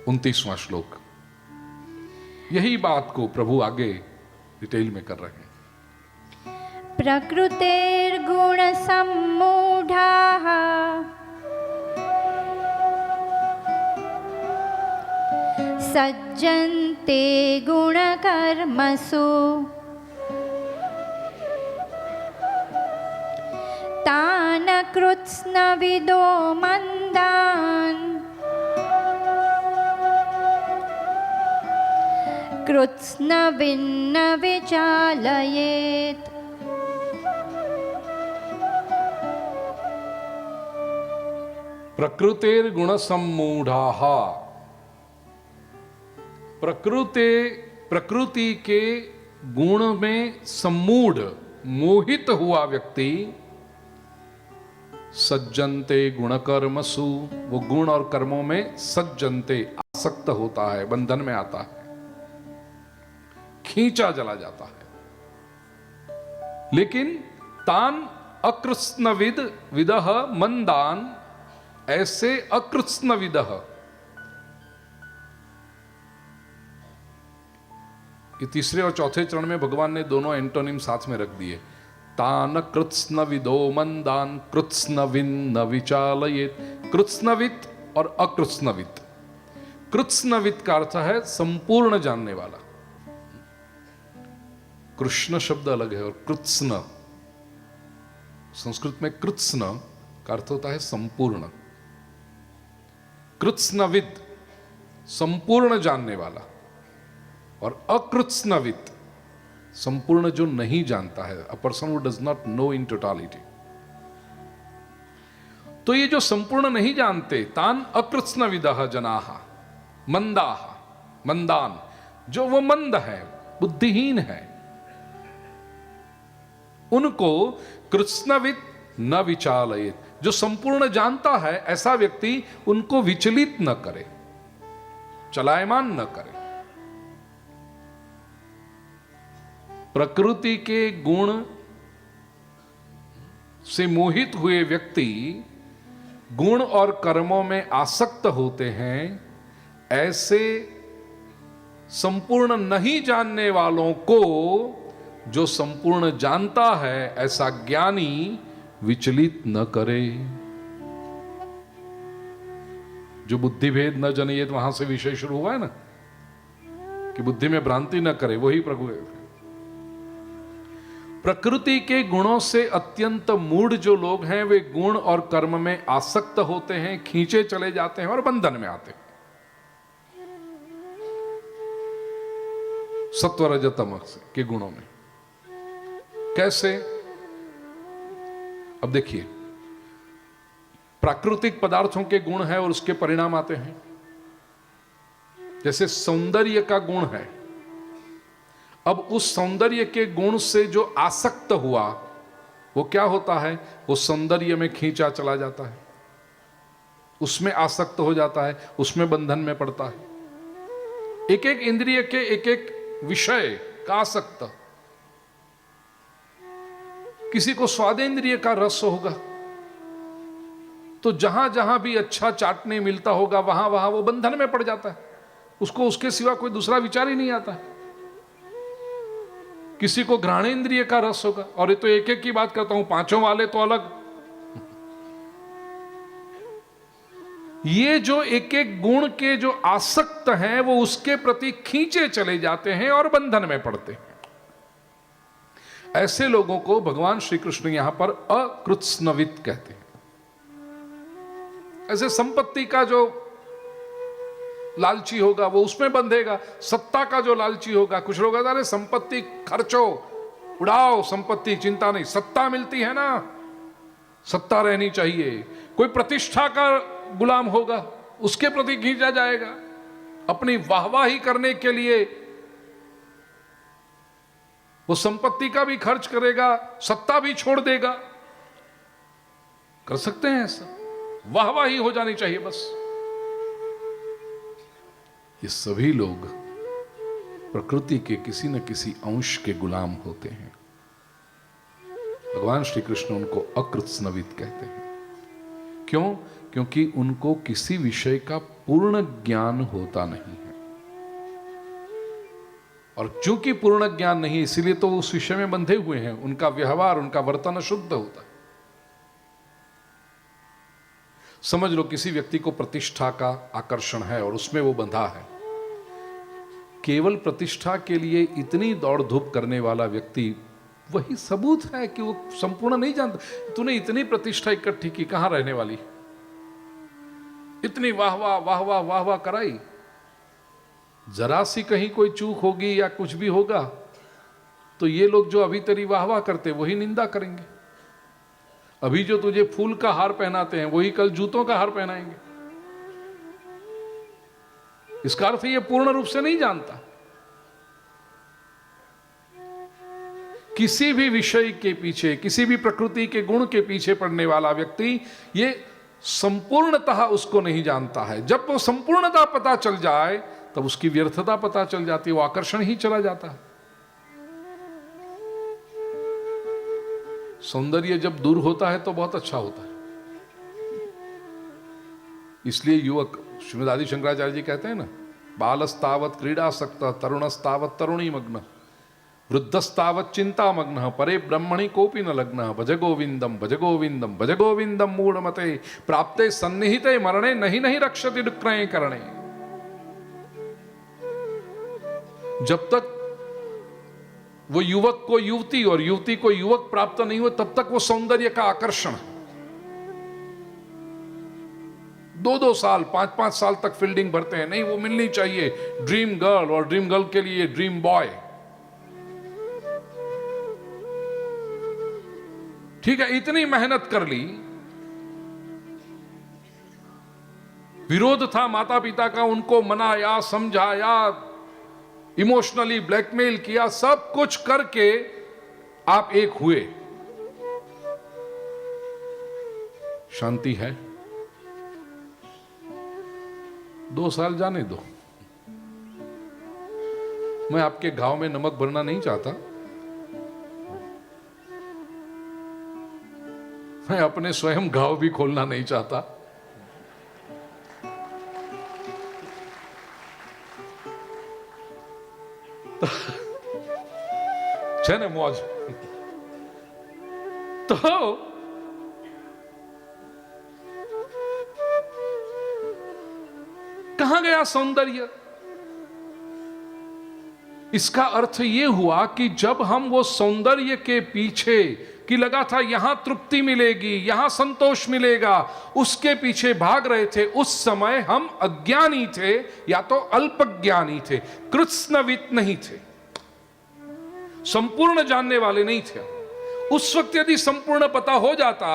29वां श्लोक। यही बात को प्रभु आगे डिटेल में कर रहे हैं। प्रकृतेर्गुण सम्मूढ़ाः सज्जन्ते गुणकर्मसु तान् कृत्स्नविदो मन्दान् कृत्स्नविन्न विचालयेत्। प्रकृतेर्गुण सम्मूढ़ाः, प्रकृति के गुण में सम्मूढ़ मोहित हुआ व्यक्ति सज्जनते गुणकर्मसु, वो गुण और कर्मों में सज्जनते आसक्त होता है, बंधन में आता है, खींचा चला जाता है। लेकिन तान अकृत्स्नविद विदः मंदान, ऐसे अकृत्स्नविदः, ये तीसरे और चौथे चरण में भगवान ने दोनों एंटोनिम साथ में रख दिए। तान कृत्स्नविदो मंदान कृत्स्नविन न विचालयेत्। कृत्स्नवित और अकृत्स्नवित। कृत्स्नवित का अर्थ है संपूर्ण जानने वाला। कृष्ण शब्द अलग है और कृत्स्न, संस्कृत में कृत्स्न का अर्थ होता है संपूर्ण। कृत्स्नविद संपूर्ण जानने वाला, और अकृत्स्नविद संपूर्ण जो नहीं जानता है, a person who does not know in totality. तो ये जो संपूर्ण नहीं जानते, तान अकृत्स्नविदः जनाः मंदाः, मंदान, जो वो मंद है, बुद्धिहीन है, उनको कृत्स्नविद न विचालयेत्, जो संपूर्ण जानता है ऐसा व्यक्ति उनको विचलित न करे, चलायमान न करे। प्रकृति के गुण से मोहित हुए व्यक्ति गुण और कर्मों में आसक्त होते हैं, ऐसे संपूर्ण नहीं जानने वालों को जो संपूर्ण जानता है ऐसा ज्ञानी विचलित न करे। जो बुद्धि भेद न जनियेत, वहां से विषय शुरू हुआ है ना, कि बुद्धि में भ्रांति न करे, वही प्रभु है। प्रकृति के गुणों से अत्यंत मूढ़ जो लोग हैं, वे गुण और कर्म में आसक्त होते हैं, खींचे चले जाते हैं और बंधन में आते हैं। सत्व रज तम के गुणों में कैसे? अब देखिए, प्राकृतिक पदार्थों के गुण है और उसके परिणाम आते हैं। जैसे सौंदर्य का गुण है, अब उस सौंदर्य के गुण से जो आसक्त हुआ वो क्या होता है? वो सौंदर्य में खींचा चला जाता है, उसमें आसक्त हो जाता है, उसमें बंधन में पड़ता है। एक एक इंद्रिय के एक एक विषय का आसक्त। किसी को स्वादेंद्रिय का रस होगा तो जहां जहां भी अच्छा चाटने मिलता होगा वहां वहां वो बंधन में पड़ जाता है, उसको उसके सिवा कोई दूसरा विचार ही नहीं आता है। किसी को घ्राणेन्द्रिय का रस होगा, और ये तो एक एक की बात करता हूं, पांचों वाले तो अलग। ये जो एक एक गुण के जो आसक्त हैं वो उसके प्रति खींचे चले जाते हैं और बंधन में पड़ते हैं। ऐसे लोगों को भगवान श्री कृष्ण यहां पर अकृत्स्नविद कहते हैं। ऐसे संपत्ति का जो लालची होगा वो उसमें बंधेगा, सत्ता का जो लालची होगा, कुछ लोग अरे संपत्ति खर्चो, उड़ाओ संपत्ति, चिंता नहीं, सत्ता मिलती है ना, सत्ता रहनी चाहिए। कोई प्रतिष्ठा का गुलाम होगा, उसके प्रति खींचा जाएगा, अपनी वाहवाही करने के लिए वो संपत्ति का भी खर्च करेगा, सत्ता भी छोड़ देगा। कर सकते हैं ऐसा, वाहवाही हो जानी चाहिए बस। ये सभी लोग प्रकृति के किसी न किसी अंश के गुलाम होते हैं। भगवान श्री कृष्ण उनको अकृत्स्नविद कहते हैं। क्यों? क्योंकि उनको किसी विषय का पूर्ण ज्ञान होता नहीं है, और चूंकि पूर्ण ज्ञान नहीं, इसीलिए तो उस विषय में बंधे हुए हैं। उनका व्यवहार, उनका वर्तन अशुद्ध होता है। समझ लो किसी व्यक्ति को प्रतिष्ठा का आकर्षण है और उसमें वो बंधा है। केवल प्रतिष्ठा के लिए इतनी दौड़ धूप करने वाला व्यक्ति वही सबूत है कि वो संपूर्ण नहीं जानता। तूने इतनी प्रतिष्ठा इकट्ठी की, कहां रहने वाली? इतनी वाह वाह वाह वाह वाह वाह कराई, जरा सी कहीं कोई चूक होगी या कुछ भी होगा तो ये लोग जो अभी तेरी वाह वाह करते वही निंदा करेंगे। अभी जो तुझे फूल का हार पहनाते हैं वही कल जूतों का हार पहनाएंगे। इसका अर्थ ये पूर्ण रूप से नहीं जानता। किसी भी विषय के पीछे, किसी भी प्रकृति के गुण के पीछे पड़ने वाला व्यक्ति ये संपूर्णतः उसको नहीं जानता है। जब वो संपूर्णता पता चल जाए तब उसकी व्यर्थता पता चल जाती है, वो आकर्षण ही चला जाता है। सौंदर्य जब दूर होता है तो बहुत अच्छा होता है। इसलिए युवक, श्रीमद आदि शंकराचार्य जी कहते हैं ना, बालस्तावत क्रीडासक्त, तरुणस्तावत तरुणी मग्न, वृद्धस्तावत चिंता मग्न, परे ब्रह्मणि कोपि न लग्न, भज गोविंदम भज गोविंदम भज गोविंदम मूढ़मते, प्राप्ते सन्निहिते मरणे नहीं नहीं रक्षति डुक्रये करणे। जब तक वो युवक को युवती और युवती को युवक प्राप्त नहीं हुए तब तक वो सौंदर्य का आकर्षण। 2-2 साल 5-5 साल तक फील्डिंग भरते हैं, नहीं वो मिलनी चाहिए ड्रीम गर्ल, और ड्रीम गर्ल के लिए ड्रीम बॉय। ठीक है, इतनी मेहनत कर ली, विरोध था माता पिता का, उनको मनाया, समझाया, इमोशनली ब्लैकमेल किया, सब कुछ करके आप एक हुए, शांति है? 2 साल जाने दो। मैं आपके घाव में नमक भरना नहीं चाहता, मैं अपने स्वयं घाव भी खोलना नहीं चाहता। છે ને મોજ। તો कहां गया सौंदर्य? इसका अर्थ यह हुआ कि जब हम वो सौंदर्य के पीछे कि लगा था यहां तृप्ति मिलेगी, यहां संतोष मिलेगा, उसके पीछे भाग रहे थे, उस समय हम अज्ञानी थे या तो अल्पज्ञानी थे, कृत्स्नवित नहीं थे, संपूर्ण जानने वाले नहीं थे। उस वक्त यदि संपूर्ण पता हो जाता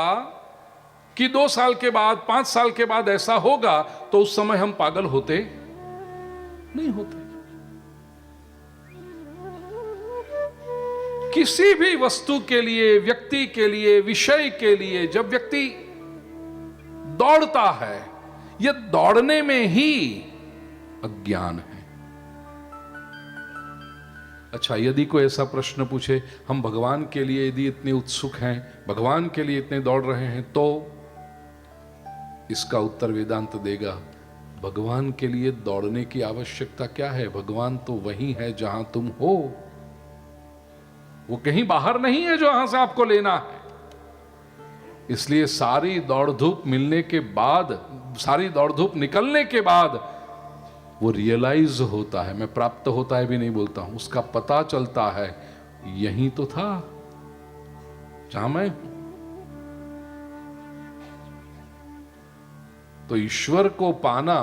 कि 2 साल के बाद 5 साल के बाद ऐसा होगा तो उस समय हम पागल होते नहीं होते। किसी भी वस्तु के लिए, व्यक्ति के लिए, विषय के लिए जब व्यक्ति दौड़ता है, यह दौड़ने में ही अज्ञान है। अच्छा, यदि कोई ऐसा प्रश्न पूछे, हम भगवान के लिए यदि इतने उत्सुक हैं, भगवान के लिए इतने दौड़ रहे हैं, तो इसका उत्तर वेदांत देगा, भगवान के लिए दौड़ने की आवश्यकता क्या है? भगवान तो वही है जहां तुम हो, वो कहीं बाहर नहीं है जो यहां से आपको लेना है। इसलिए सारी दौड़ धूप मिलने के बाद, सारी दौड़ धूप निकलने के बाद वो रियलाइज होता है, मैं प्राप्त होता है भी नहीं बोलता हूं, उसका पता चलता है यही तो था जहां मैं। तो ईश्वर को पाना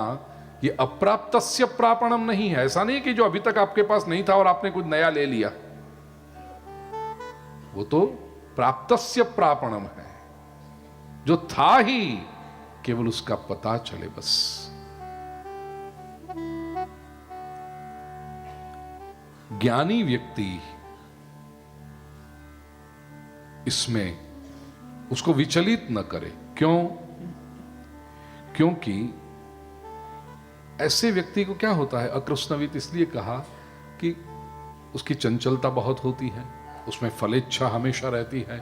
ये अप्राप्तस्य प्रापणम नहीं है। ऐसा नहीं कि जो अभी तक आपके पास नहीं था और आपने कुछ नया ले लिया, वो तो प्राप्तस्य प्रापणम है, जो था ही, केवल उसका पता चले बस। ज्ञानी व्यक्ति इसमें उसको विचलित न करे। क्यों? क्योंकि ऐसे व्यक्ति को क्या होता है, अकृष्णवित इसलिए कहा कि उसकी चंचलता बहुत होती है, उसमें फलेच्छा हमेशा रहती है,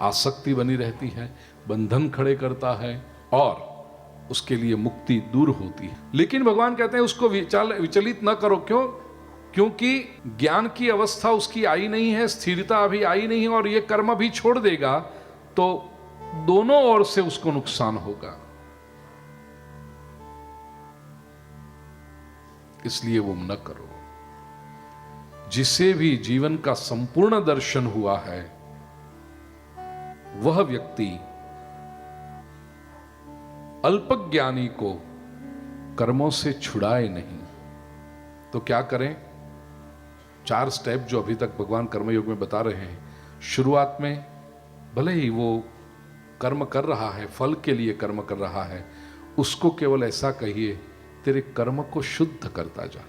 आसक्ति बनी रहती है, बंधन खड़े करता है, और उसके लिए मुक्ति दूर होती है। लेकिन भगवान कहते हैं उसको विचलित न करो। क्यों? क्योंकि ज्ञान की अवस्था उसकी आई नहीं है, स्थिरता अभी आई नहीं है, और ये कर्म भी छोड़ देगा तो दोनों ओर से उसको नुकसान होगा। इसलिए वो न करो। जिसे भी जीवन का संपूर्ण दर्शन हुआ है वह व्यक्ति अल्पज्ञानी को कर्मों से छुड़ाए नहीं। तो क्या करें? 4 स्टेप जो अभी तक भगवान कर्मयोग में बता रहे हैं। शुरुआत में भले ही वो कर्म कर रहा है, फल के लिए कर्म कर रहा है, उसको केवल ऐसा कहिए, तेरे कर्म को शुद्ध करता जा,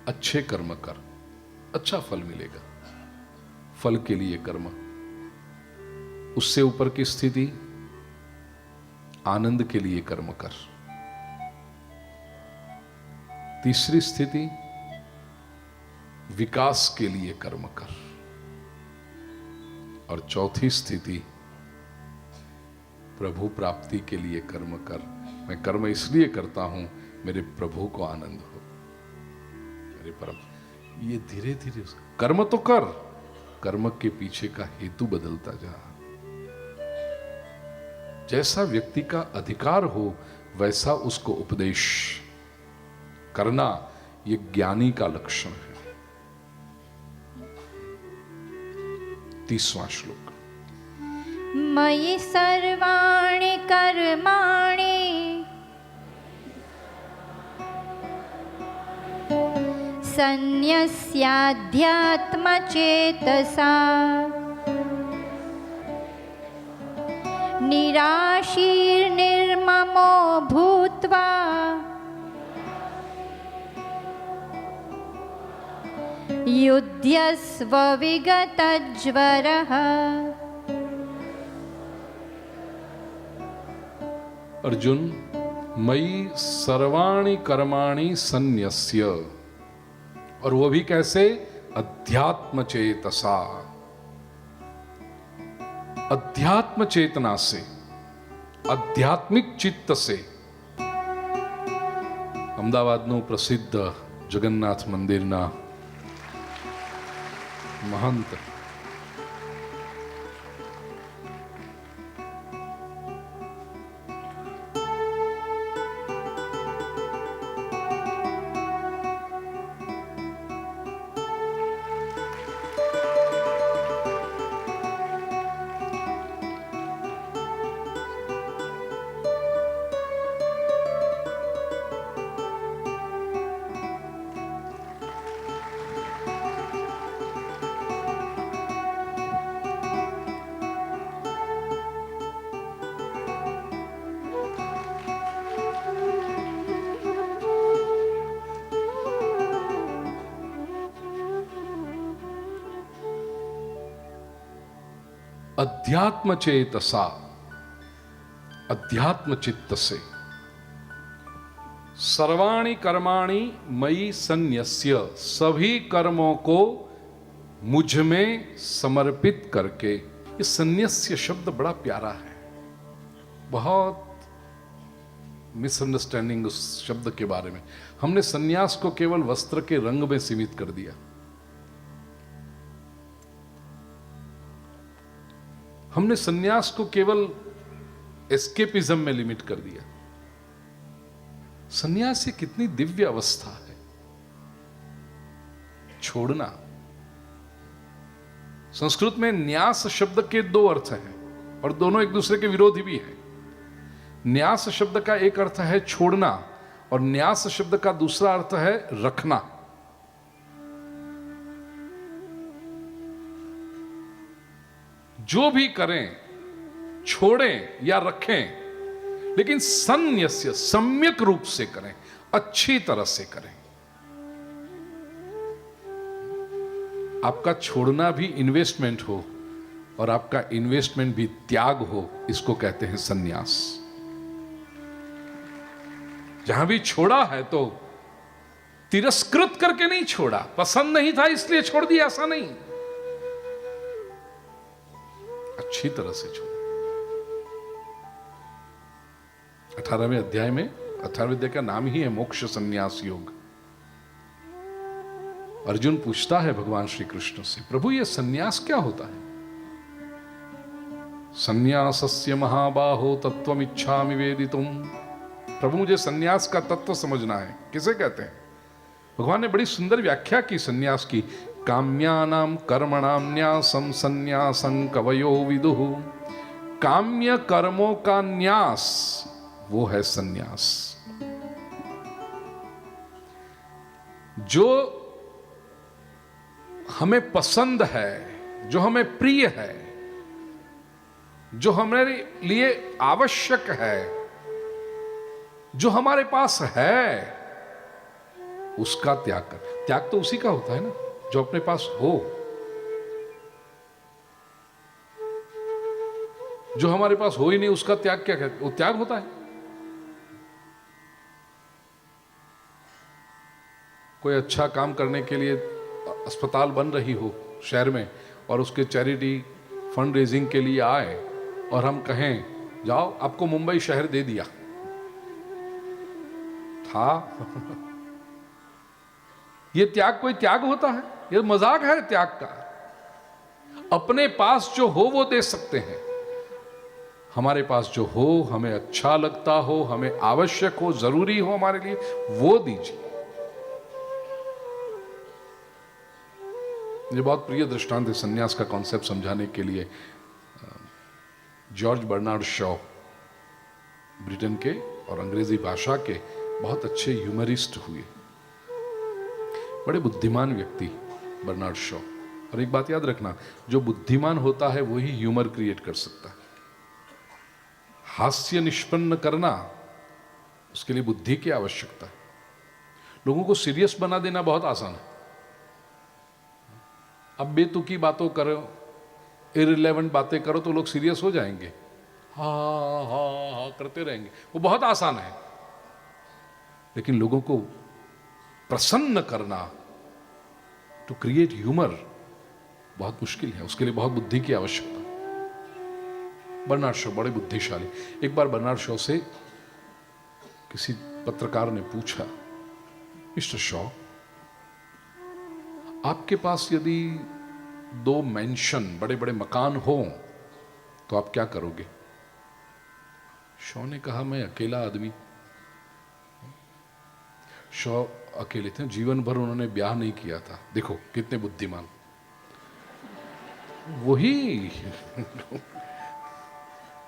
अच्छे कर्म कर, अच्छा फल मिलेगा। फल के लिए कर्म। उससे ऊपर की स्थिति, आनंद के लिए कर्म कर। तीसरी स्थिति, विकास के लिए कर्म कर। और चौथी स्थिति, प्रभु प्राप्ति के लिए कर्म कर। मैं कर्म इसलिए करता हूं मेरे प्रभु को आनंद हो, मेरे परम। ये धीरे धीरे कर्म तो कर, कर्म के पीछे का हेतु बदलता जा। जैसा व्यक्ति का अधिकार हो वैसा उसको उपदेश करना, ये ज्ञानी का लक्षण है। 30वां श्लोक। मयि सर्वाणि कर्माणि सन्न्यस्याध्यात्मचेतसा निराशीर्निर्ममो भूत्वा युध्यस्व विगतज्वरः। अर्जुन, मयि सर्वाणि कर्माणि सन्न्यस्य, और वो भी कैसे? अध्यात्म चेतसा, अध्यात्म चेतना से, आध्यात्मिक चित्त से। अमदावादનું પ્રસિદ્ધ જગન્નાથ મંદિરના महंत अध्यात्म चेतसा, अध्यात्म चित्त से, सर्वाणि कर्माणि मयि सन्न्यस्य, सभी कर्मों को मुझ में समर्पित करके। ये सन्न्यस्य शब्द बड़ा प्यारा है। बहुत मिसअंडरस्टैंडिंग उस शब्द के बारे में। हमने सन्यास को केवल वस्त्र के रंग में सीमित कर दिया। हमने सन्यास को केवल एस्केपिज्म में लिमिट कर दिया। सन्यास ये कितनी दिव्य अवस्था है। छोड़ना। संस्कृत में न्यास शब्द के 2 अर्थ हैं और दोनों एक दूसरे के विरोधी भी हैं। न्यास शब्द का एक अर्थ है छोड़ना और न्यास शब्द का दूसरा अर्थ है रखना। जो भी करें, छोड़ें या रखें, लेकिन सन्न्यस्य, सम्यक रूप से करें, अच्छी तरह से करें। आपका छोड़ना भी इन्वेस्टमेंट हो और आपका इन्वेस्टमेंट भी त्याग हो, इसको कहते हैं सन्यास। जहां भी छोड़ा है तो तिरस्कृत करके नहीं छोड़ा, पसंद नहीं था इसलिए छोड़ दिया, ऐसा नहीं। अच्छी तरह से छूना। 18वें अध्याय में, 18वें अध्याय का नाम ही है मोक्ष संन्यास योग। अर्जुन पूछता है भगवान श्री कृष्ण से, प्रभु ये संन्यास क्या होता है? संन्यासस्य महाबाहो तत्त्वमिच्छामि वेदितुम। प्रभु मुझे संन्यास का तत्व समझना है, किसे कहते हैं? भगवान ने बड़ी सुंदर व्याख्या की संन्यास की। काम्यानाम कर्मणाम न्यासम संन्यासं कवयो विदुः। काम्य कर्मों का न्यास वो है संन्यास। जो हमें पसंद है, जो हमें प्रिय है, जो हमारे लिए आवश्यक है, जो हमारे पास है, उसका त्याग कर। त्याग तो उसी का होता है ना जो अपने पास हो। जो हमारे पास हो ही नहीं उसका त्याग क्या कहते? वो त्याग होता है। कोई अच्छा काम करने के लिए अस्पताल बन रही हो शहर में और उसके चैरिटी फंड रेजिंग के लिए आए और हम कहें जाओ आपको मुंबई शहर दे दिया था ये त्याग कोई त्याग होता है? ये मजाक है त्याग का। अपने पास जो हो वो दे सकते हैं। हमारे पास जो हो, हमें अच्छा लगता हो, हमें आवश्यक हो, जरूरी हो हमारे लिए, वो दीजिए। ये बहुत प्रिय दृष्टांत है संन्यास का कॉन्सेप्ट समझाने के लिए। जॉर्ज बर्नार्ड शॉ ब्रिटेन के और अंग्रेजी भाषा के बहुत अच्छे ह्यूमरिस्ट हुए, बड़े बुद्धिमान व्यक्ति बर्नार्ड शॉ। और एक बात याद रखना, जो बुद्धिमान होता है वही ह्यूमर क्रिएट कर सकता है। हास्य निष्पन्न करना, उसके लिए बुद्धि की आवश्यकता है। लोगों को सीरियस बना देना बहुत आसान है। अब बेतुकी बातों करो, इररिलेवेंट बातें करो तो लोग सीरियस हो जाएंगे, हा हा हा करते रहेंगे, वो बहुत आसान है। लेकिन लोगों को प्रसन्न करना, टू क्रिएट ह्यूमर, बहुत मुश्किल है। उसके लिए बहुत बुद्धि की आवश्यकता है। बर्नार्ड शॉ बड़े बुद्धिशाली। एक बार बर्नार्ड शॉ से किसी पत्रकार ने पूछा, मिस्टर शॉ, आपके पास यदि 2 मैंशन, बड़े बड़े मकान हो तो आप क्या करोगे? शॉ ने कहा, मैं अकेला आदमी। शॉ अकेले थे, जीवन भर उन्होंने ब्याह नहीं किया था। देखो कितने बुद्धिमान, वही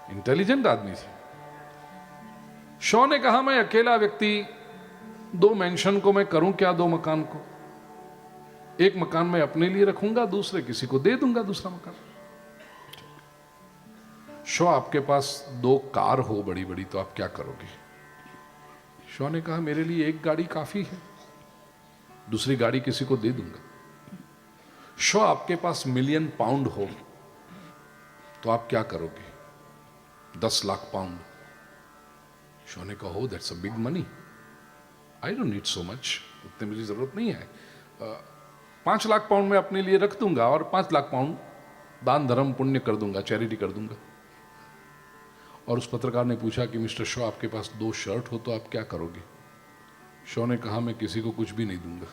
इंटेलिजेंट आदमी थे। शॉ ने कहा, मैं अकेला व्यक्ति, 2 मैंशन को मैं करूं क्या? 2 मकान को, एक मकान मैं अपने लिए रखूंगा, दूसरे किसी को दे दूंगा दूसरा मकान। शॉ, आपके पास 2 कार हो बड़ी बड़ी तो आप क्या करोगे? शॉ ने कहा, मेरे लिए एक गाड़ी काफी है, दूसरी गाड़ी किसी को दे दूंगा। शॉ, आपके पास मिलियन पाउंड हो तो आप क्या करोगे? 10 लाख पाउंड। शॉ ने कहा, that's a big money, I don't need so much, उतने मुझे जरूरत नहीं है। 5 लाख पाउंड मैं अपने लिए रख दूंगा और 5 लाख पाउंड दान धर्म पुण्य कर दूंगा, चैरिटी कर दूंगा। और उस पत्रकार ने पूछा कि मिस्टर शॉ, आपके पास 2 शर्ट हो तो आप क्या करोगे? शॉ ने कहा, मैं किसी को कुछ भी नहीं दूंगा।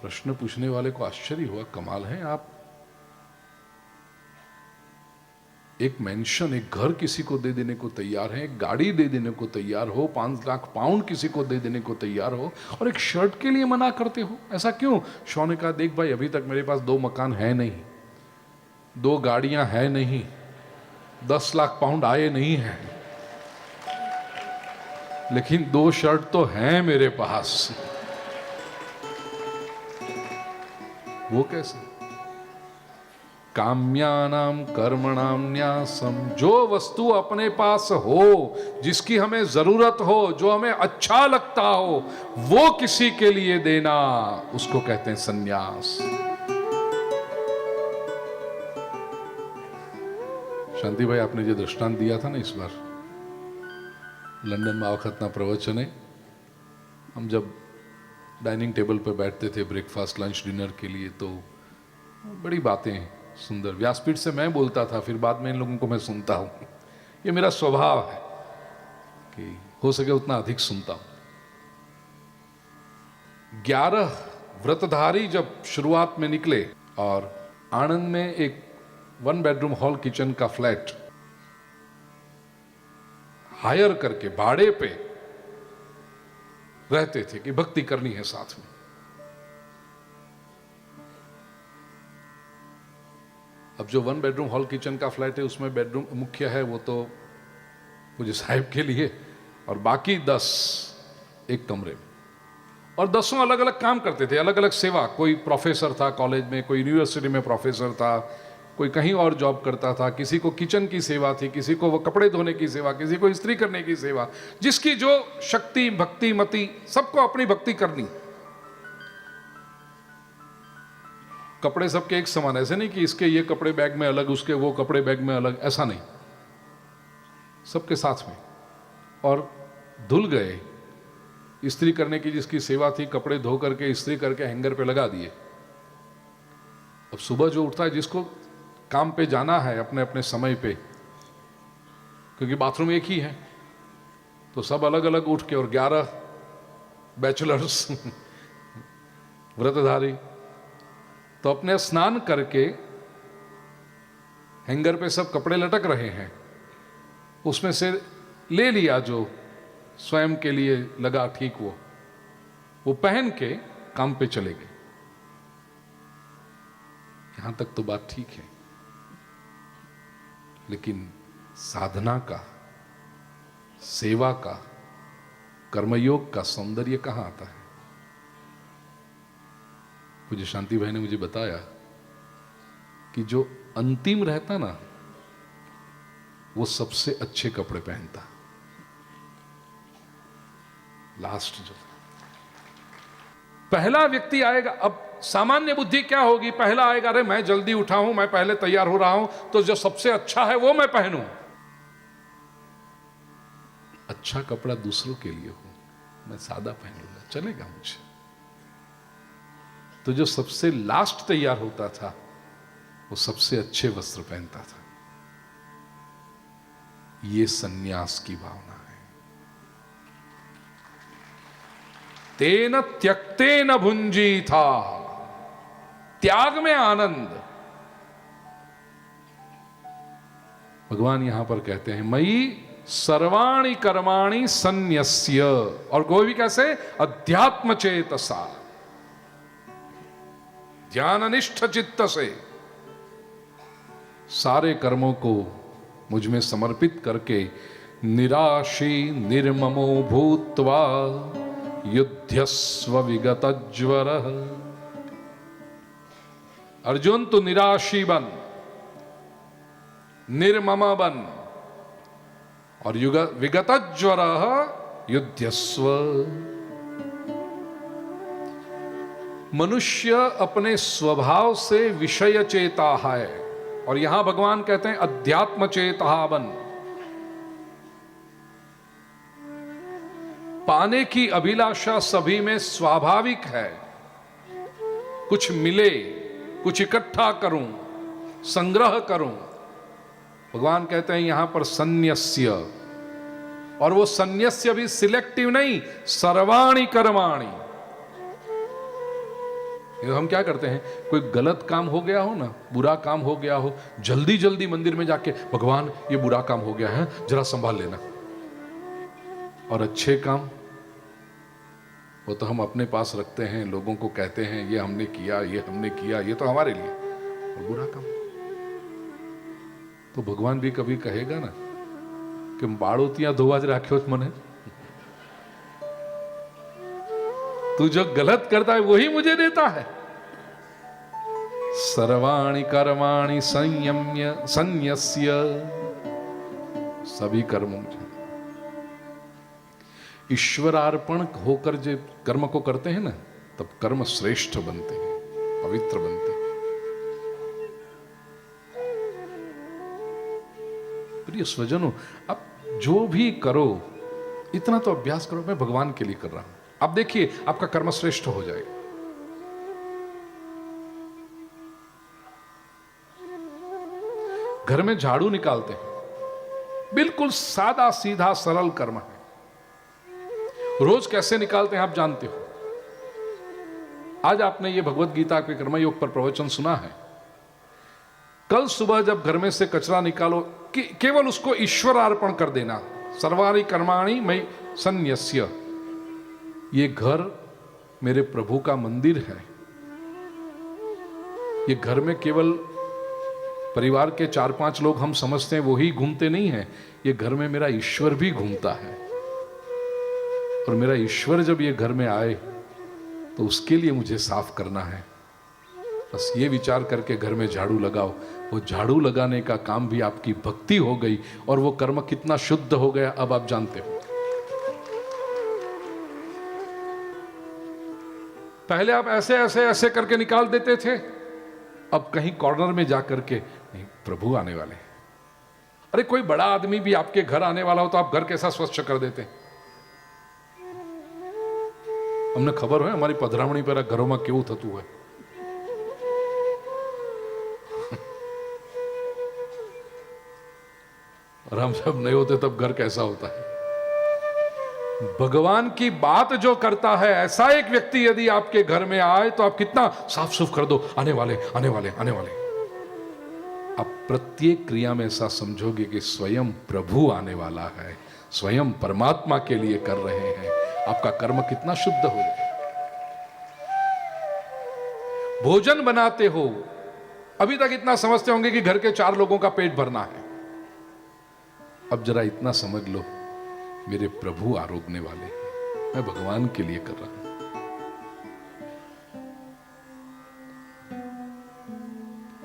प्रश्न पूछने वाले को आश्चर्य हुआ, कमाल है आप, एक मेंशन, एक घर किसी को दे देने को तैयार है, एक गाड़ी दे देने को तैयार हो, 5 लाख पाउंड किसी को दे देने को तैयार हो, और एक शर्ट के लिए मना करते हो, ऐसा क्यों? शॉ ने कहा, देख भाई, अभी तक मेरे पास 2 मकान है नहीं, 2 गाड़ियां है नहीं, 10 लाख पाउंड आए नहीं है, लेकिन 2 शर्ट तो हैं मेरे पास। वो कैसे? काम्यानाम कर्मणाम न्यासम, जो वस्तु अपने पास हो, जिसकी हमें जरूरत हो, जो हमें अच्छा लगता हो, वो किसी के लिए देना, उसको कहते हैं संन्यास। शांति भाई, आपने जो दृष्टांत दिया था ना इस बार लंदन में आवखतना प्रवचन है, हम जब डाइनिंग टेबल पर बैठते थे ब्रेकफास्ट लंच डिनर के लिए, तो बड़ी बातें सुंदर। व्यासपीठ से मैं बोलता था, फिर बाद में इन लोगों को मैं सुनता हूं। ये मेरा स्वभाव है कि हो सके उतना अधिक सुनता हूं। 11 व्रतधारी जब शुरुआत में निकले और आणंद में एक 1 बेडरूम हॉल किचन का फ्लैट हायर करके भाड़े पे रहते थे कि भक्ति करनी है साथ में। अब जो 1 बेडरूम हॉल किचन का फ्लैट है उसमें बेडरूम मुख्य है, वो तो मुझे साहिब के लिए, और बाकी 10 एक कमरे में, और 10 अलग अलग काम करते थे, अलग अलग सेवा। कोई प्रोफेसर था कॉलेज में, कोई यूनिवर्सिटी में प्रोफेसर था, कोई कहीं और जॉब करता था, किसी को किचन की सेवा थी, किसी को वो कपड़े धोने की सेवा, किसी को इस्त्री करने की सेवा। जिसकी जो शक्ति, भक्ति, मति, सबको अपनी भक्ति करनी। कपड़े सबके एक समान, ऐसे नहीं कि इसके ये कपड़े बैग में अलग, उसके वो कपड़े बैग में अलग, ऐसा नहीं, सबके साथ में। और धुल गए, इस्त्री करने की जिसकी सेवा थी, कपड़े धो करके इस्त्री करके हैंगर पे लगा दिए। अब सुबह जो उठता है, जिसको काम पे जाना है अपने अपने समय पे, क्योंकि बाथरूम एक ही है, तो सब अलग अलग उठ के, और 11 बैचलर्स व्रतधारी, तो अपने स्नान करके हैंगर पे सब कपड़े लटक रहे हैं, उसमें से ले लिया जो स्वयं के लिए लगा ठीक, वो पहन के काम पे चले गए। यहां तक तो बात ठीक है, लेकिन साधना का, सेवा का, कर्मयोग का सौंदर्य कहां आता है? मुझे शांति भाई ने मुझे बताया कि जो अंतिम रहता ना, वो सबसे अच्छे कपड़े पहनता। लास्ट जो पहला व्यक्ति आएगा, अब सामान्य बुद्धि क्या होगी, पहला आएगा, अरे मैं जल्दी उठा हूं, मैं पहले तैयार हो रहा हूं, तो जो सबसे अच्छा है वो मैं पहनूं। अच्छा कपड़ा दूसरों के लिए हो, मैं सादा पहनूंगा, चलेगा मुझे। तो जो सबसे लास्ट तैयार होता था, वो सबसे अच्छे वस्त्र पहनता था। ये सन्यास की भावना है। तेन त्यक्तेन भुंजी था, त्याग में आनंद। भगवान यहां पर कहते हैं, मयि सर्वाणि कर्माणि सन्न्यस्य, और वो भी कैसे? अध्यात्म चेतसा, ज्ञाननिष्ठ चित्त से सारे कर्मों को मुझ में समर्पित करके, निराशी निर्ममो भूत्वा युध्यस्व विगतज्वरः। अर्जुन तू निराशी बन, निर्मम बन, और विगतज्वरः युध्यस्व। मनुष्य अपने स्वभाव से विषय चेता है, और यहां भगवान कहते हैं अध्यात्म चेता बन। पाने की अभिलाषा सभी में स्वाभाविक है, कुछ मिले, कुछ इकट्ठा करूं, संग्रह करूं। भगवान कहते हैं यहां पर सन्न्यस्य, और वो सन्न्यस्य भी सिलेक्टिव नहीं, सर्वाणि कर्माणि। हम क्या करते हैं, कोई गलत काम हो गया हो ना, बुरा काम हो गया हो, जल्दी जल्दी मंदिर में जाके, भगवान ये बुरा काम हो गया है, जरा संभाल लेना। और अच्छे काम वो तो हम अपने पास रखते हैं, लोगों को कहते हैं ये हमने किया, ये हमने किया, ये तो हमारे लिए। और बुरा काम तो भगवान भी कभी कहेगा ना कि बाड़ोतियां धोवाज राख्यो मने, तू जो गलत करता है वही मुझे देता है। सर्वाणि कर्माणि संयम्य सन्न्यस्य, सभी कर्मों से ईश्वरार्पण होकर जो कर्म को करते हैं ना, तब कर्म श्रेष्ठ बनते हैं, पवित्र बनते हैं। प्रिय स्वजनों, अब जो भी करो, इतना तो अभ्यास करो, मैं भगवान के लिए कर रहा हूं। अब देखिए आपका कर्म श्रेष्ठ हो जाएगा। घर में झाड़ू निकालते हैं, बिल्कुल सादा सीधा सरल कर्म है। रोज कैसे निकालते हैं आप जानते हो। आज आपने ये भगवत गीता के कर्मयोग पर प्रवचन सुना है। कल सुबह जब घर में से कचरा निकालो, केवल उसको ईश्वर अर्पण कर देना। सर्वाणि कर्माणि मयि सन्न्यस्य। ये घर मेरे प्रभु का मंदिर है। ये घर में केवल परिवार के 4-5 लोग हम समझते हैं वो ही घूमते नहीं हैं। ये घर में मेरा ईश्वर भी घूमता है, और मेरा ईश्वर जब ये घर में आए तो उसके लिए मुझे साफ करना है। बस ये विचार करके घर में झाड़ू लगाओ। वो झाड़ू लगाने का काम भी आपकी भक्ति हो गई, और वो कर्म कितना शुद्ध हो गया अब आप जानते हो। पहले आप ऐसे ऐसे ऐसे करके निकाल देते थे, अब कहीं कॉर्नर में जाकर के, नहीं प्रभु आने वाले। अरे कोई बड़ा आदमी भी आपके घर आने वाला हो तो आप घर कैसा स्वच्छ कर देते। अમને ખબર હોય અમારી પધરામણી પર ઘરોમાં કેવું થતું હોય। और हम जब नहीं होते तब घर कैसा होता है। भगवान की बात जो करता है, ऐसा एक व्यक्ति यदि आपके घर में आए तो आप कितना साफ सुफ कर दो, आने वाले आने वाले आने वाले। आप प्रत्येक क्रिया में ऐसा समझोगे कि स्वयं प्रभु आने वाला है, स्वयं परमात्मा के लिए कर रहे हैं। आपका कर्म कितना शुद्ध हो जाए। भोजन बनाते हो, अभी तक इतना समझते होंगे कि घर के 4 लोगों का पेट भरना है। अब जरा इतना समझ लो, मेरे प्रभु आरोगने वाले हैं, मैं भगवान के लिए कर रहा हूं।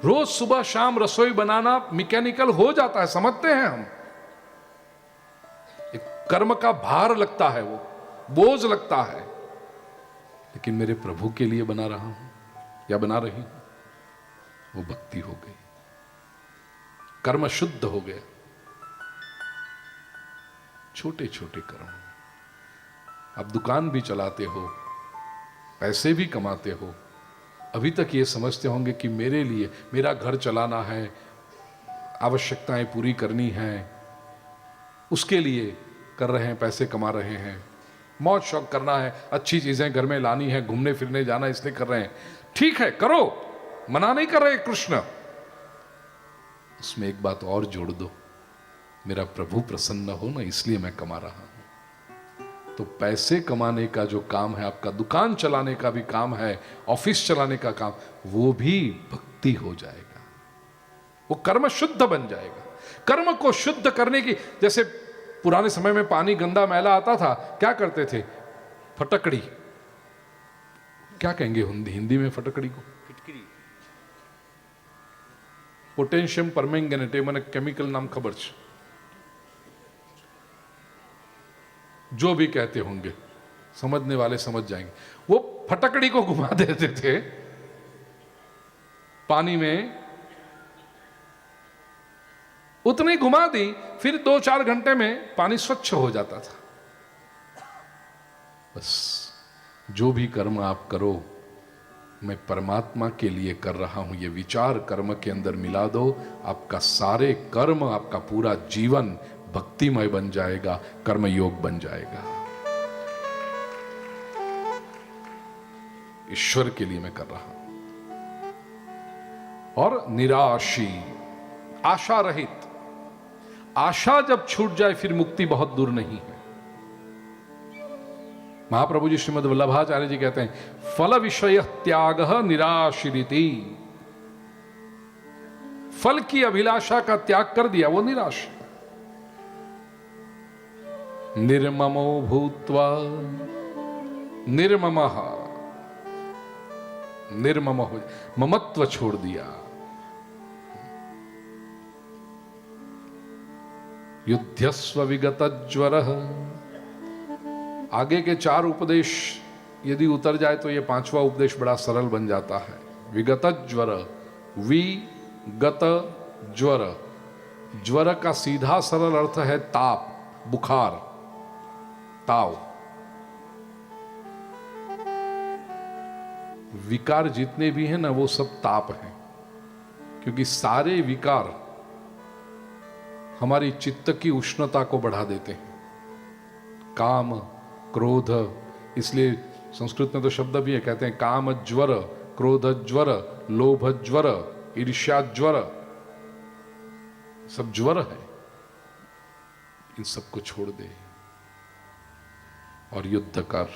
रोज सुबह शाम रसोई बनाना मैकेनिकल हो जाता है, समझते हैं हम। एक कर्म का भार लगता है, वो बोझ लगता है, लेकिन मेरे प्रभु के लिए बना रहा हूं या बना रही हूं, वो भक्ति हो गई, कर्म शुद्ध हो गया। छोटे छोटे कर्म। आप दुकान भी चलाते हो, पैसे भी कमाते हो, अभी तक ये समझते होंगे कि मेरे लिए, मेरा घर चलाना है, आवश्यकताएं पूरी करनी है, उसके लिए कर रहे हैं, पैसे कमा रहे हैं, मौज शौक करना है, अच्छी चीजें घर में लानी है, घूमने फिरने जाना, इसलिए कर रहे हैं। ठीक है, करो, मना नहीं कर रहे कृष्ण। उसमें एक बात और जोड़ दो, मेरा प्रभु प्रसन्न हो ना, इसलिए मैं कमा रहा हूं। तो पैसे कमाने का जो काम है, आपका दुकान चलाने का भी काम है, ऑफिस चलाने का काम, वो भी भक्ति हो जाएगा, वो कर्म शुद्ध बन जाएगा। कर्म को शुद्ध करने की, जैसे पुराने समय में पानी गंदा मैला आता था, क्या करते थे? फटकड़ी। क्या कहेंगे हिंदी में फटकड़ी को? फिटकरी। पोटेशियम परमेंगनेट, मैंने केमिकल नाम खबर छे, जो भी कहते होंगे, समझने वाले समझ जाएंगे। वो फटकड़ी को घुमा देते थे पानी में, उतनी घुमा दी, फिर 2-4 घंटे में पानी स्वच्छ हो जाता था। बस जो भी कर्म आप करो, मैं परमात्मा के लिए कर रहा हूं, ये विचार कर्म के अंदर मिला दो, आपका सारे कर्म, आपका पूरा जीवन भक्तिमय बन जाएगा, कर्मयोग बन जाएगा। ईश्वर के लिए मैं कर रहा हूं। और निराशी, आशा रहित। आशा जब छूट जाए फिर मुक्ति बहुत दूर नहीं है। महाप्रभु जी श्रीमद् वल्लभाचार्य जी कहते हैं, फल विषय त्याग निराशीरिति। फल की अभिलाषा का त्याग कर दिया, वो निराश। निर्ममो भूत्वा निर्ममः, निर्मम हो, ममत्व छोड़ दिया। युद्धस्व विगत ज्वरः। आगे के 4 उपदेश यदि उतर जाए तो ये 5वां उपदेश बड़ा सरल बन जाता है। विगत ज्वर, विगत ज्वर, ज्वर का सीधा सरल अर्थ है ताप, बुखार, ताव। विकार जितने भी हैं ना, वो सब ताप हैं, क्योंकि सारे विकार हमारी चित्त की उष्णता को बढ़ा देते हैं। काम, क्रोध, इसलिए संस्कृत में तो शब्द भी है, कहते हैं काम ज्वर, क्रोध ज्वर, लोभ ज्वर, ईर्ष्या ज्वर, सब ज्वर है। इन सबको छोड़ दे और युद्ध कर।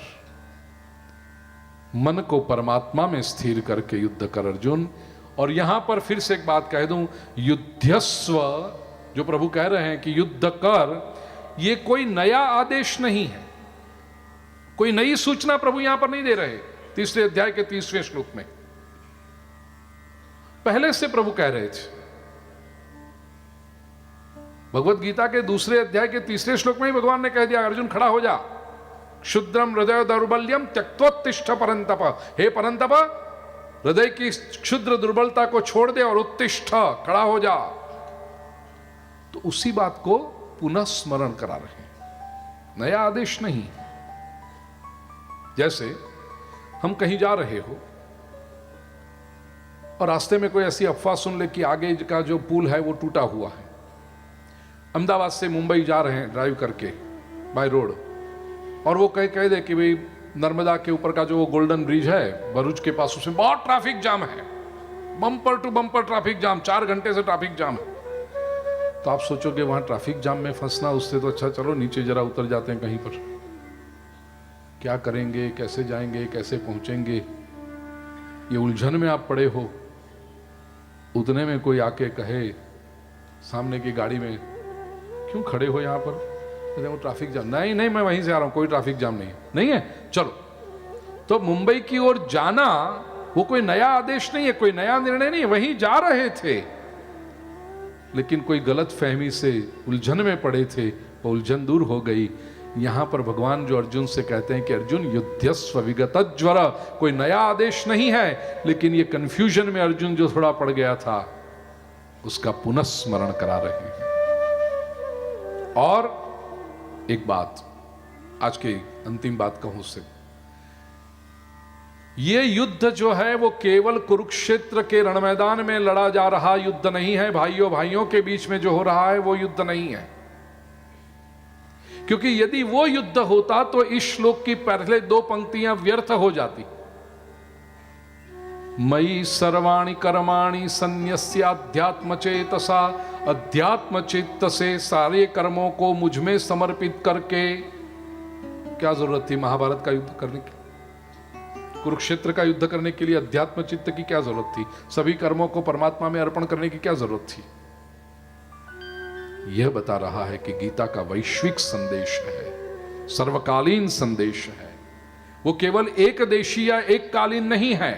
मन को परमात्मा में स्थिर करके युद्ध कर अर्जुन। और यहां पर फिर से एक बात कह दूं, युद्धस्व जो प्रभु कह रहे हैं कि युद्ध कर, ये कोई नया आदेश नहीं है, कोई नई सूचना प्रभु यहां पर नहीं दे रहे। तीसरे अध्याय के 30वें श्लोक में पहले से प्रभु कह रहे थे। भगवत गीता के दूसरे अध्याय के 3 श्लोक में ही भगवान ने कह दिया, अर्जुन खड़ा हो जा, क्षुद्रम हृदय दौर्बल्यम त्यक्त्वोत्तिष्ठ परंतप। हे परंतप, हृदय की क्षुद्र दुर्बलता को छोड़ दे और उत्तिष्ठ, खड़ा हो जा। तो उसी बात को पुनः स्मरण करा रहे हैं, नया आदेश नहीं। जैसे हम कहीं जा रहे हो और रास्ते में कोई ऐसी अफवाह सुन ले कि आगे का जो पुल है वो टूटा हुआ है। अहमदाबाद से मुंबई जा रहे हैं ड्राइव करके बाय रोड, और वो कह दे कि भाई नर्मदा के ऊपर का जो वो गोल्डन ब्रिज है भरूच के पास, उसमें बहुत ट्रैफिक जाम है, bumper to bumper traffic jam, 4 घंटे से ट्रैफिक जाम है। तो आप सोचोगे वहां ट्रैफिक जाम में फंसना, उससे तो अच्छा चलो नीचे जरा उतर जाते हैं कहीं पर। क्या करेंगे, कैसे जाएंगे, कैसे पहुंचेंगे, ये उलझन में आप पड़े हो। उतने में कोई आके कहे सामने की गाड़ी में, क्यों खड़े हो यहाँ पर, वो ट्रैफिक जाम। नहीं नहीं, मैं वहीं से आ रहा हूं, कोई ट्रैफिक जाम नहीं है, चलो। तो मुंबई की ओर जाना वो कोई नया आदेश नहीं है, कोई नया निर्णय नहीं है, वहीं जा रहे थे, लेकिन कोई गलत फहमी से उलझन में पड़े थे, वो उलझन दूर हो गई। यहां पर भगवान जो अर्जुन से कहते हैं कि अर्जुन युद्धस्व विगत ज्वर, कोई नया आदेश नहीं है, लेकिन ये कंफ्यूजन में अर्जुन जो थोड़ा पड़ गया था उसका पुनः स्मरण करा रहे हैं। और एक बात, आज की अंतिम बात कहूं उससे, ये युद्ध जो है वो केवल कुरुक्षेत्र के रण मैदान में लड़ा जा रहा युद्ध नहीं है, भाइयों भाइयों के बीच में जो हो रहा है वो युद्ध नहीं है। क्योंकि यदि वो युद्ध होता तो इस श्लोक की पहले 2 पंक्तियां व्यर्थ हो जाती। मयि सर्वाणि कर्माणि संन्यस्याध्यात्म चेतसा, अध्यात्म चित्त से सारे कर्मों को मुझ में समर्पित करके। क्या जरूरत थी महाभारत का युद्ध करने की, कुरुक्षेत्र का युद्ध करने के लिए अध्यात्म चित्त की क्या जरूरत थी, सभी कर्मों को परमात्मा में अर्पण करने की क्या जरूरत थी। यह बता रहा है कि गीता का वैश्विक संदेश है, सर्वकालीन संदेश है, वो केवल एक देशीय या एक कालीन नहीं है।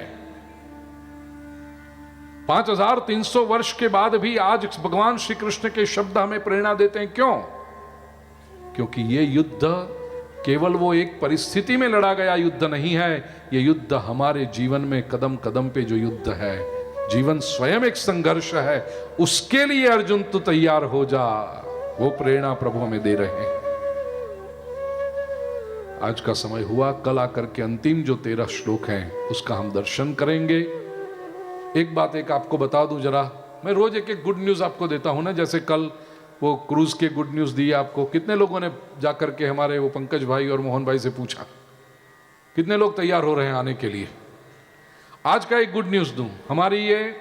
5300 वर्ष के बाद भी आज भगवान श्री कृष्ण के शब्द हमें प्रेरणा देते हैं। क्यों? क्योंकि ये युद्ध केवल वो एक परिस्थिति में लड़ा गया युद्ध नहीं है, ये युद्ध हमारे जीवन में कदम कदम पे जो युद्ध है, जीवन स्वयं एक संघर्ष है, उसके लिए अर्जुन तू तैयार हो जा, वो प्रेरणा प्रभु हमें दे रहे हैं। आज का समय हुआ, कल आकर के अंतिम जो 13 श्लोक हैं उसका हम दर्शन करेंगे। एक बात एक आपको बता दूं जरा, मैं रोज एक गुड न्यूज आपको देता हूं ना, जैसे कल वो क्रूज के गुड न्यूज दिए आपको। कितने लोगों ने जाकर के हमारे वो पंकज भाई और मोहन भाई से पूछा, कितने लोग तैयार हो रहे हैं आने के लिए। आज का एक गुड न्यूज दूं, हमारी ये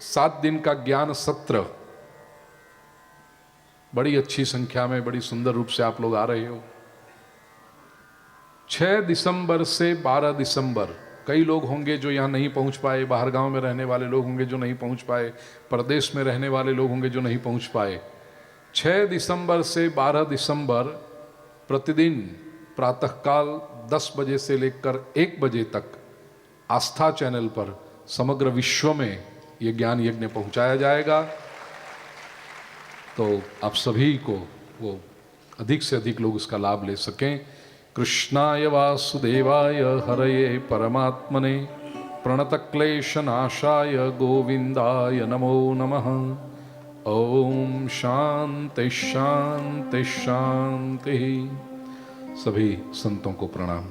7 दिन का ज्ञान सत्र, बड़ी अच्छी संख्या में, बड़ी सुंदर रूप से आप लोग आ रहे हो। 6 दिसंबर से 12 दिसंबर कई लोग होंगे जो यहाँ नहीं पहुँच पाए, बाहर गांव में रहने वाले लोग होंगे जो नहीं पहुँच पाए, प्रदेश में रहने वाले लोग होंगे जो नहीं पहुँच पाए। 6 दिसंबर से 12 दिसंबर प्रतिदिन प्रातःकाल 10 बजे से लेकर 1 बजे तक आस्था चैनल पर समग्र विश्व में ये ज्ञान यज्ञ पहुँचाया जाएगा। तो आप सभी को वो अधिक से अधिक लोग उसका लाभ ले सकें। कृष्णाय वासुदेवाय हरये परमात्मने प्रणतक्लेशनाशाय गोविंदाय नमो नमः। ओम शांति शांति शांति। सभी संतों को प्रणाम।